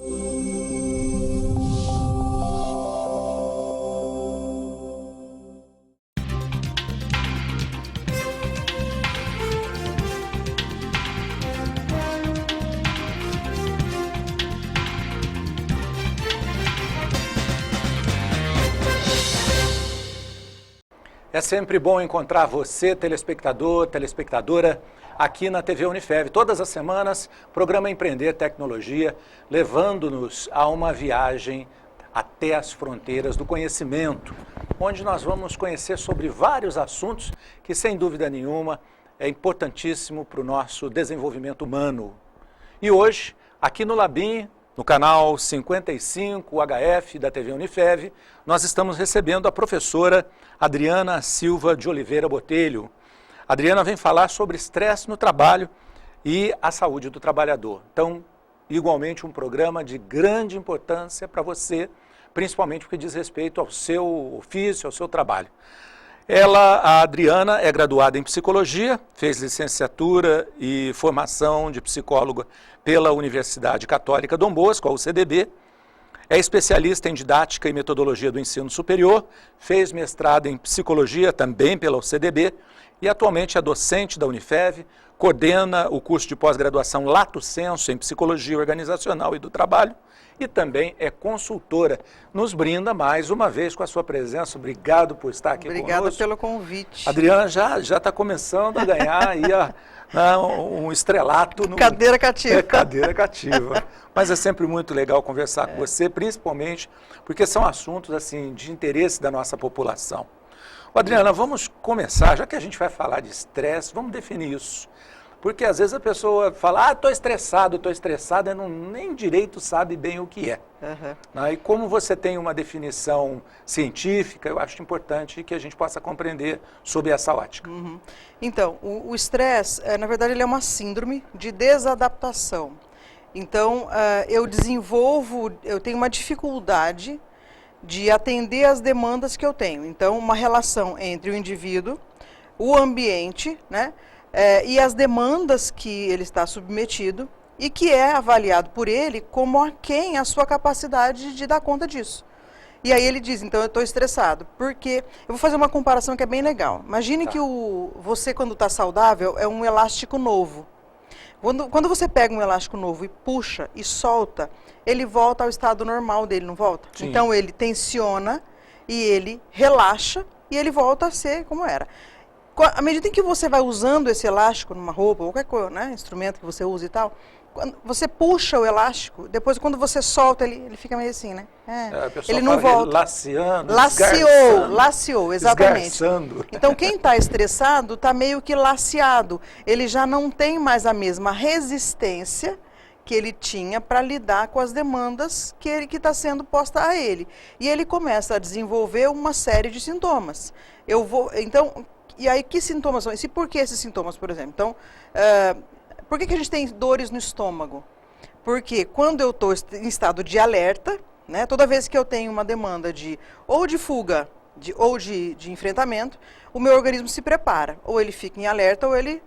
É sempre bom encontrar você, telespectador, telespectadora, aqui na TV Unifev. Todas as semanas, programa Empreender Tecnologia, levando-nos a uma viagem até as fronteiras do conhecimento, onde nós vamos conhecer sobre vários assuntos que, sem dúvida nenhuma, é importantíssimo para o nosso desenvolvimento humano. E hoje, aqui no Labim, no canal 55 HF da TV Unifev, nós estamos recebendo a professora Adriana Silva de Oliveira Botelho. A Adriana vem falar sobre estresse no trabalho e a saúde do trabalhador. Então, igualmente um programa de grande importância para você, principalmente porque diz respeito ao seu ofício, ao seu trabalho. A Adriana, é graduada em psicologia, fez licenciatura e formação de psicóloga pela Universidade Católica Dom Bosco, a UCDB, é especialista em didática e metodologia do ensino superior, fez mestrado em psicologia também pela UCDB e atualmente é docente da Unifev, coordena o curso de pós-graduação Lato Sensu em Psicologia Organizacional e do Trabalho e também é consultora. Nos brinda mais uma vez com a sua presença. Obrigado por estar aqui conosco. Obrigada pelo convite. A Adriana já está começando a ganhar aí um estrelato. Cadeira cativa. É, cadeira cativa. Mas é sempre muito legal conversar com você, principalmente porque são assuntos assim, de interesse da nossa população. Adriana, vamos começar, já que a gente vai falar de estresse, vamos definir isso. Porque às vezes a pessoa fala, estou estressada, nem direito sabe bem o que é. Uhum. E como você tem uma definição científica, eu acho importante que a gente possa compreender sobre essa ótica. Uhum. Então, o estresse, na verdade, ele é uma síndrome de desadaptação. Então, eu tenho uma dificuldade de atender às demandas que eu tenho. Então, uma relação entre o indivíduo, o ambiente, né? E as demandas que ele está submetido e que é avaliado por ele como aquém a sua capacidade de dar conta disso. E aí ele diz, então eu estou estressado, porque eu vou fazer uma comparação que é bem legal. Imagine que você quando está saudável é um elástico novo. Quando você pega um elástico novo e puxa e solta, ele volta ao estado normal dele, não volta? Sim. Então ele tensiona e ele relaxa e ele volta a ser como era. À medida em que você vai usando esse elástico numa roupa, qualquer coisa, né, instrumento que você usa e tal, quando você puxa o elástico, depois quando você solta, ele fica meio assim, né? Ele não volta. Laceando, laceou, exatamente. Esgarçando. Então quem está estressado está meio que laceado. Ele já não tem mais a mesma resistência que ele tinha para lidar com as demandas que está sendo posta a ele. E ele começa a desenvolver uma série de sintomas. E aí, que sintomas são? E por que esses sintomas, por exemplo? Então, por que a gente tem dores no estômago? Porque quando eu estou em estado de alerta, né, toda vez que eu tenho uma demanda de fuga ou de enfrentamento, o meu organismo se prepara. Ou ele fica em alerta, ou ele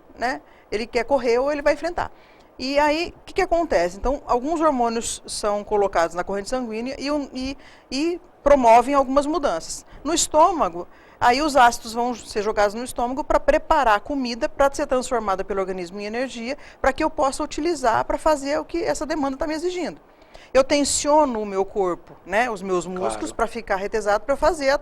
quer correr, ou ele vai enfrentar. E aí, o que acontece? Então, alguns hormônios são colocados na corrente sanguínea e promovem algumas mudanças. No estômago, aí os ácidos vão ser jogados no estômago para preparar a comida para ser transformada pelo organismo em energia, para que eu possa utilizar para fazer o que essa demanda está me exigindo. Eu tensiono o meu corpo, né, os meus músculos, para ficar retesado para fazer,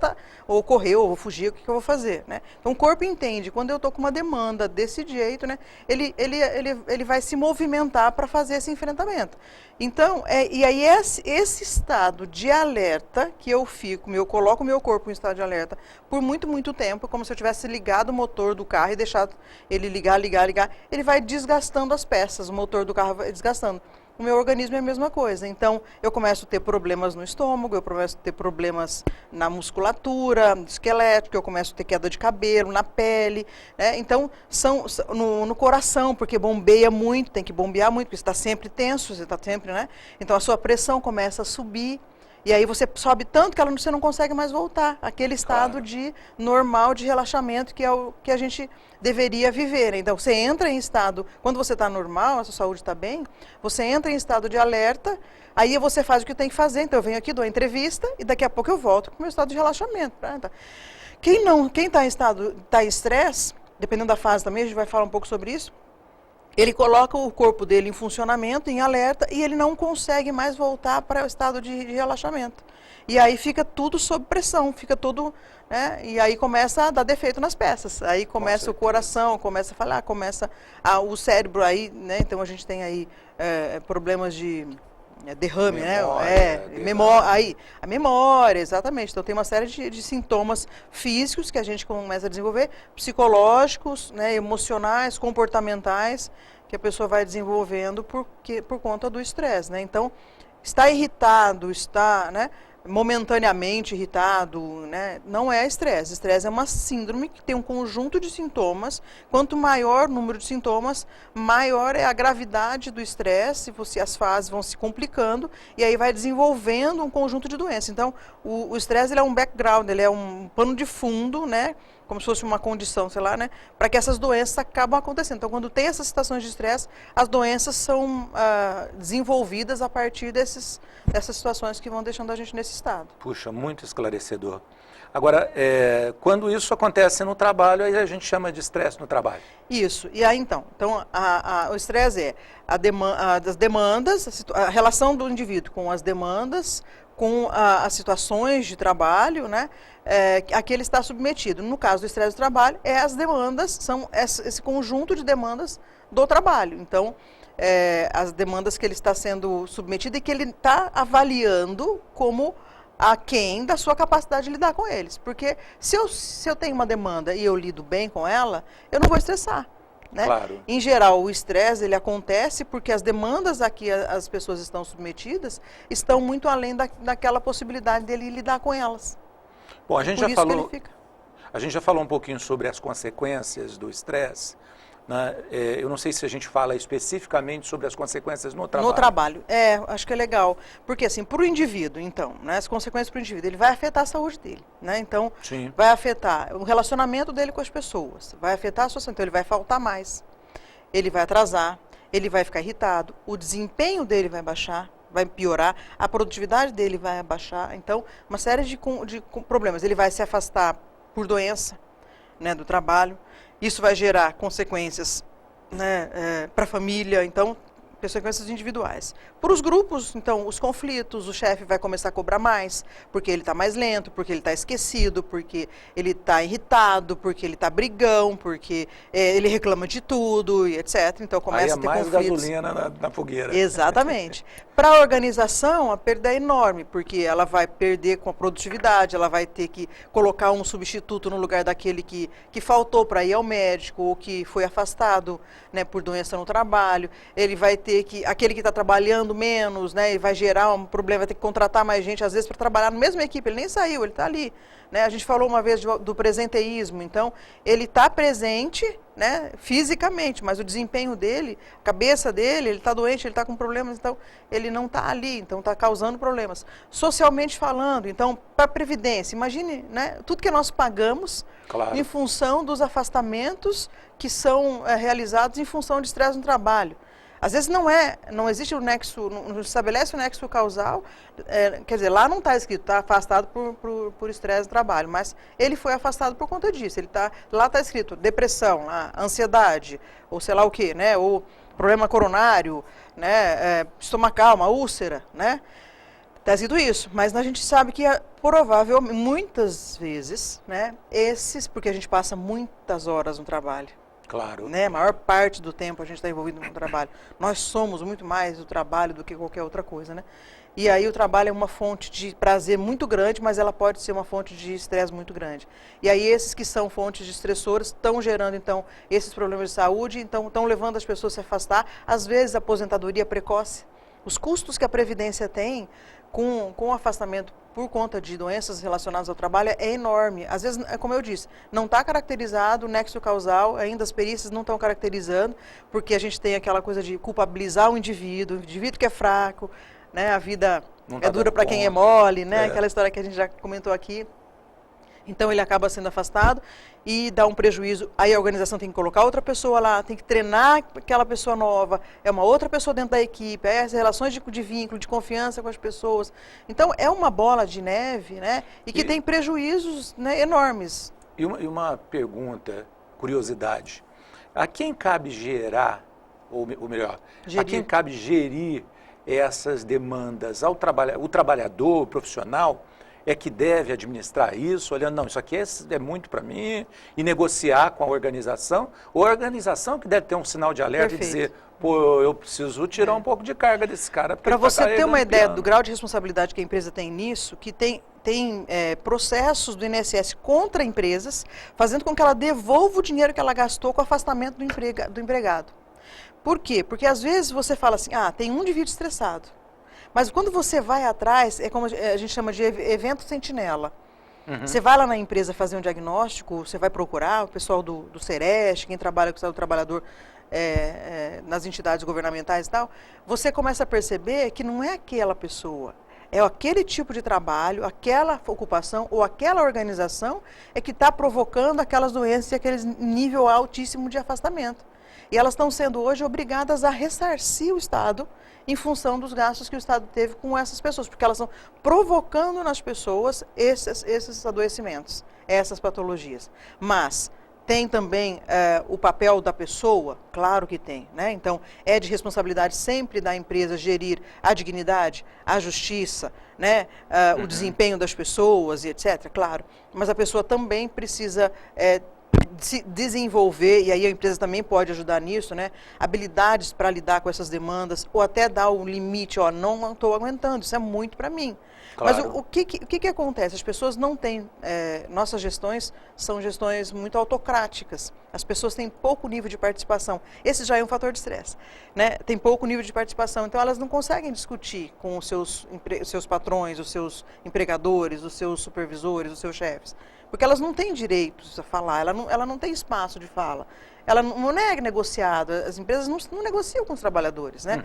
ou correr, ou fugir, o que eu vou fazer, né? Então o corpo entende, quando eu estou com uma demanda desse jeito, né, ele vai se movimentar para fazer esse enfrentamento. Então, e aí esse estado de alerta que eu coloco o meu corpo em estado de alerta por muito, muito tempo, como se eu tivesse ligado o motor do carro e deixado ele ligar, ele vai desgastando as peças, o motor do carro vai desgastando. O meu organismo é a mesma coisa. Então, eu começo a ter problemas no estômago, eu começo a ter problemas na musculatura, esquelético, eu começo a ter queda de cabelo, na pele, né? Então, no coração, porque bombeia muito, tem que bombear muito, porque você está sempre tenso, você está sempre, né? Então, a sua pressão começa a subir. E aí você sobe tanto que você não consegue mais voltar àquele estado de normal de relaxamento que é o que a gente deveria viver. Então você entra em estado, quando você está normal, a sua saúde está bem, você entra em estado de alerta, aí você faz o que tem que fazer. Então eu venho aqui, dou a entrevista e daqui a pouco eu volto para o meu estado de relaxamento. Quem está em estresse, dependendo da fase também, a gente vai falar um pouco sobre isso, ele coloca o corpo dele em funcionamento, em alerta, e ele não consegue mais voltar para o estado de relaxamento. E aí fica tudo sob pressão, fica tudo, né? E aí começa a dar defeito nas peças. Aí começa o coração, começa a falar, o cérebro aí, né? Então a gente tem aí problemas de derrame, memória, a memória, exatamente. Então tem uma série de sintomas físicos que a gente começa a desenvolver, psicológicos, né, emocionais, comportamentais, que a pessoa vai desenvolvendo por conta do estresse, né? Então, está irritado, né, momentaneamente irritado, né, não é estresse. Estresse é uma síndrome que tem um conjunto de sintomas. Quanto maior o número de sintomas, maior é a gravidade do estresse, as fases vão se complicando e aí vai desenvolvendo um conjunto de doenças. Então, o estresse ele é um background, ele é um pano de fundo, né, como se fosse uma condição, sei lá, né, para que essas doenças acabam acontecendo. Então, quando tem essas situações de estresse, as doenças são desenvolvidas a partir dessas situações que vão deixando a gente nesse estado. Puxa, muito esclarecedor. Agora, quando isso acontece no trabalho, aí a gente chama de estresse no trabalho. Isso. E aí, então o estresse é as demandas, a relação do indivíduo com as demandas, com as situações de trabalho, né, a que ele está submetido. No caso do estresse do trabalho, as demandas, são esse conjunto de demandas do trabalho. Então, as demandas que ele está sendo submetido e que ele está avaliando como aquém da sua capacidade de lidar com eles. Porque se eu tenho uma demanda e eu lido bem com ela, eu não vou estressar. Né? Claro. Em geral, o estresse ele acontece porque as demandas a que as pessoas estão submetidas estão muito além daquela possibilidade dele lidar com elas. Bom, a gente já falou um pouquinho sobre as consequências do estresse. Né? Eu não sei se a gente fala especificamente sobre as consequências no trabalho. No trabalho, acho que é legal. Porque assim, para o indivíduo, então, né, as consequências para o indivíduo, ele vai afetar a saúde dele. Né? Então, Sim. Vai afetar o relacionamento dele com as pessoas, vai afetar a sua saúde. Então, ele vai faltar mais, ele vai atrasar, ele vai ficar irritado, o desempenho dele vai baixar, vai piorar, a produtividade dele vai abaixar. Então, uma série de problemas. Ele vai se afastar por doença, né, do trabalho. Isso vai gerar consequências, né, para a família, então, consequências individuais. Para os grupos, então, os conflitos, o chefe vai começar a cobrar mais, porque ele está mais lento, porque ele está esquecido, porque ele está irritado, porque ele está brigão, porque ele reclama de tudo, e etc. Então, começa a ter conflitos. Mais gasolina na fogueira. Exatamente. Para a organização, a perda é enorme, porque ela vai perder com a produtividade, ela vai ter que colocar um substituto no lugar daquele que faltou para ir ao médico, ou que foi afastado, né, por doença no trabalho. Ele vai ter aquele que está trabalhando menos, né, e vai gerar um problema, vai ter que contratar mais gente, às vezes, para trabalhar na mesma equipe. Ele nem saiu, ele está ali. Né? A gente falou uma vez do presenteísmo, então, ele está presente, né, fisicamente, mas o desempenho dele, a cabeça dele, ele está doente, ele está com problemas, então ele não está ali, então está causando problemas. Socialmente falando, então, para a Previdência, imagine, né, tudo que nós pagamos, claro, em função dos afastamentos que são realizados em função de estresse no trabalho. Às vezes não existe o nexo, não estabelece o nexo causal, quer dizer, lá não está escrito, está afastado por estresse do trabalho, mas ele foi afastado por conta disso. Lá está escrito depressão, ansiedade, ou sei lá o quê, né? Ou problema coronário, né? Estomacal, uma úlcera, né? Está escrito isso, mas a gente sabe que é provável, muitas vezes, né? Porque a gente passa muitas horas no trabalho. Claro. Né? A maior parte do tempo a gente está envolvido no trabalho. Nós somos muito mais do trabalho do que qualquer outra coisa, né? E aí o trabalho é uma fonte de prazer muito grande, mas ela pode ser uma fonte de estresse muito grande. E aí esses que são fontes de estressores estão gerando, então, esses problemas de saúde, então estão levando as pessoas a se afastar. Às vezes, a aposentadoria precoce. Os custos que a Previdência tem com o afastamento por conta de doenças relacionadas ao trabalho é enorme. Às vezes, como eu disse, não está caracterizado o nexo causal, ainda as perícias não estão caracterizando, porque a gente tem aquela coisa de culpabilizar o indivíduo que é fraco, né? A vida Não é tá dura dando para quem é conta. mole, né? É. Aquela história que a gente já comentou aqui. Então ele acaba sendo afastado e dá um prejuízo. Aí a organização tem que colocar outra pessoa lá, tem que treinar aquela pessoa nova, é uma outra pessoa dentro da equipe, é as relações de vínculo, de confiança com as pessoas. Então é uma bola de neve, né? E que tem prejuízos, né, enormes. E uma pergunta, curiosidade. A quem cabe gerar, ou melhor, a quem cabe gerir essas demandas? O trabalhador, o profissional, é que deve administrar isso, olhando, não, isso aqui é muito para mim, e negociar com a organização, ou a organização que deve ter um sinal de alerta. Perfeito. E dizer, pô, eu preciso tirar um pouco de carga desse cara. Para você ter uma ideia do grau de responsabilidade que a empresa tem nisso, que tem processos do INSS contra empresas, fazendo com que ela devolva o dinheiro que ela gastou com o afastamento do empregado. Por quê? Porque às vezes você fala assim, tem um indivíduo estressado. Mas quando você vai atrás, é como a gente chama de evento sentinela. Uhum. Você vai lá na empresa fazer um diagnóstico, você vai procurar o pessoal do Sereste, quem trabalha com o Estado do Trabalhador nas entidades governamentais e tal, você começa a perceber que não é aquela pessoa, é aquele tipo de trabalho, aquela ocupação ou aquela organização é que está provocando aquelas doenças e aquele nível altíssimo de afastamento. E elas estão sendo hoje obrigadas a ressarcir o Estado em função dos gastos que o Estado teve com essas pessoas, porque elas estão provocando nas pessoas esses adoecimentos, essas patologias. Mas tem também o papel da pessoa, claro que tem, né? Então, é de responsabilidade sempre da empresa gerir a dignidade, a justiça, né? O desempenho das pessoas e etc., claro. Mas a pessoa também precisa se desenvolver, e aí a empresa também pode ajudar nisso, né? Habilidades para lidar com essas demandas, ou até dar um limite, não estou aguentando, isso é muito para mim. Claro. Mas o que acontece? As pessoas não têm, nossas gestões são gestões muito autocráticas, as pessoas têm pouco nível de participação, esse já é um fator de estresse, né? Tem pouco nível de participação, então elas não conseguem discutir com os seus patrões, os seus empregadores, os seus supervisores, os seus chefes, porque elas não têm direitos a falar, ela não tem espaço de fala. Ela não é negociado, as empresas não negociam com os trabalhadores, né?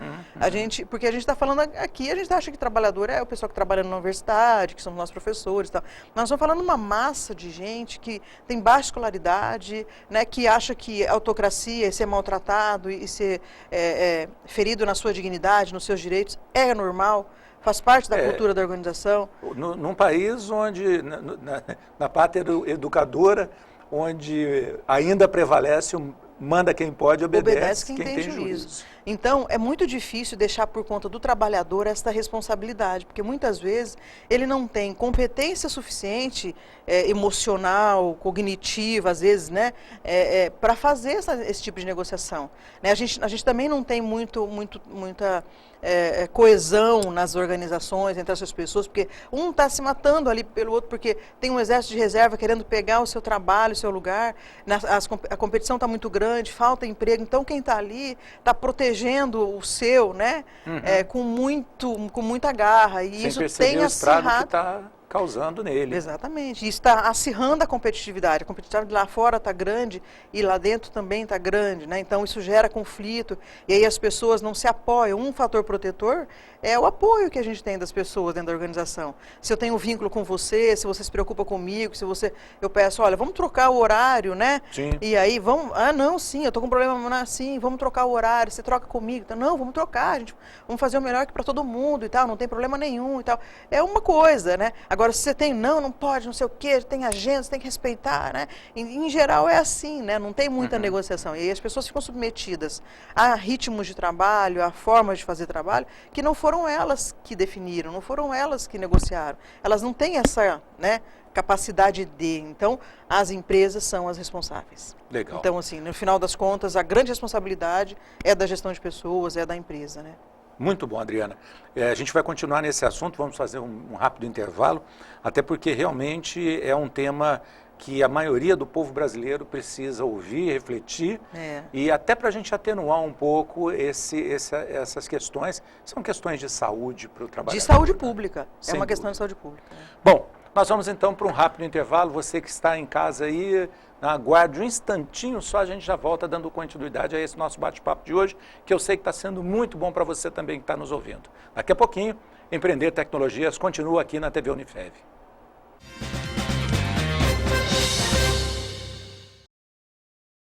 Porque a gente está falando aqui, a gente acha que trabalhador é o pessoal que trabalha na universidade, que são nossos professores e tal. Nós estamos falando de uma massa de gente que tem baixa escolaridade, né, que acha que a autocracia é ser maltratado e ser ferido na sua dignidade, nos seus direitos, é normal. Faz parte da cultura da organização. Num país onde, na pátria educadora, onde ainda prevalece o manda quem pode, obedece quem tem juízo. Então, é muito difícil deixar por conta do trabalhador essa responsabilidade, porque muitas vezes ele não tem competência suficiente, emocional, cognitiva, às vezes, né, para fazer esse tipo de negociação. Né? A gente também não tem muita coesão nas organizações, entre essas pessoas, porque um está se matando ali pelo outro, porque tem um exército de reserva querendo pegar o seu trabalho, o seu lugar, a competição está muito grande, falta emprego, então quem está ali está protegendo o seu, né, com muita garra, e sem isso tem o estrago que acirrado. está causando nele. Exatamente. Isso está acirrando a competitividade. A competitividade lá fora está grande e lá dentro também está grande, né? Então isso gera conflito e aí as pessoas não se apoiam. Um fator protetor é o apoio que a gente tem das pessoas dentro da organização. Se eu tenho um vínculo com você, se você se preocupa comigo, eu peço, olha, vamos trocar o horário, né? Sim. E aí sim, eu estou com um problema, sim, vamos trocar o horário, você troca comigo. Então, não, vamos trocar, vamos fazer o melhor para todo mundo e tal, não tem problema nenhum e tal. É uma coisa, né? Agora, se você tem, não pode, não sei o quê, tem agenda, você tem que respeitar, né? Em geral é assim, né? Não tem muita negociação. E aí as pessoas ficam submetidas a ritmos de trabalho, a formas de fazer trabalho, que não foram elas que definiram, não foram elas que negociaram. Elas não têm essa, né, capacidade de. Então, as empresas são as responsáveis. Legal. Então, assim, no final das contas, a grande responsabilidade é da gestão de pessoas, é da empresa, né? Muito bom, Adriana. A gente vai continuar nesse assunto, vamos fazer um rápido intervalo, até porque realmente é um tema que a maioria do povo brasileiro precisa ouvir, refletir, e até para a gente atenuar um pouco essas questões, são questões de saúde para o trabalhador. De saúde pública, Sem uma questão dúvida. de saúde pública. Bom, nós vamos então para um rápido intervalo, você que está em casa aí, Aguarde um instantinho só, a gente já volta dando continuidade a esse nosso bate-papo de hoje, que eu sei que está sendo muito bom para você também que está nos ouvindo. Daqui a pouquinho, Empreender Tecnologias continua aqui na TV Unifev.